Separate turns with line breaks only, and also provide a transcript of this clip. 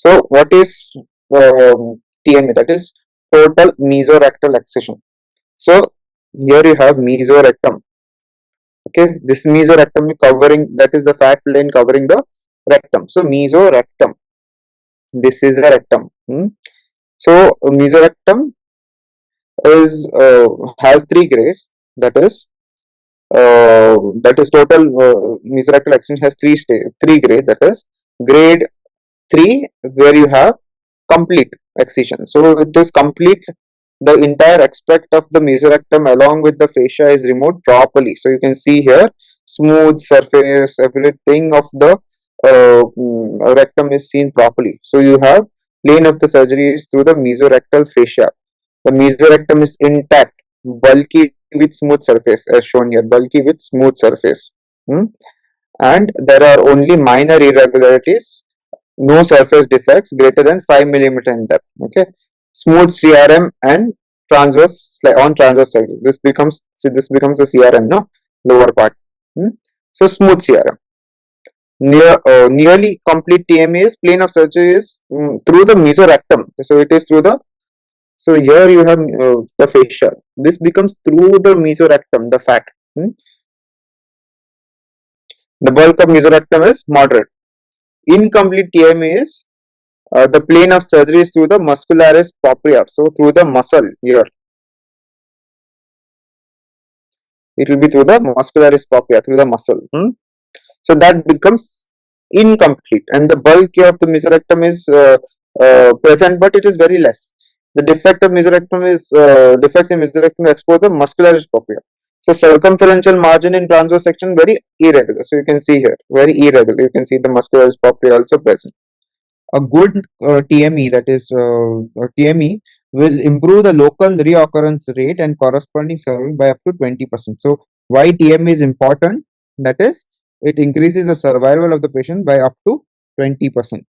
So what is TME? That is total mesorectal excision. So here you have mesorectum. Okay, this mesorectum is covering, that is the fat plane covering the rectum. So mesorectum, this is a rectum. So mesorectum is has three grades. That is total mesorectal excision has three grades. That is grade 3, where you have complete excision. So it is complete. The entire aspect of the mesorectum along with the fascia is removed properly. So you can see here smooth surface, everything of the rectum is seen properly. So you have plane of the surgery is through the mesorectal fascia. The mesorectum is intact, bulky with smooth surface, as shown here, bulky with smooth surface. And there are only minor irregularities, no surface defects greater than 5 millimeter in depth. Okay, smooth CRM and transverse on transverse surface. This becomes a CRM, no, lower part. So smooth CRM. Nearly complete TME is plane of surgery is through the mesorectum. So it is through the, so here you have the fascia. This becomes through the mesorectum, the fat. The bulk of mesorectum is moderate. Incomplete TME is the plane of surgery is through the muscularis propria. So through the muscle here. It will be through the muscularis propria, through the muscle. So that becomes incomplete, and the bulk of the mesorectum is present, but it is very less. The defect of mesorectum is defects in mesorectum expose the muscularis propria. So circumferential margin in transverse section very irregular. So you can see here very irregular. You can see the muscularis propria also present. A good TME, that is TME, will improve the local reoccurrence rate and corresponding survival by up to 20%. So why TME is important? That is, it increases the survival of the patient by up to 20%.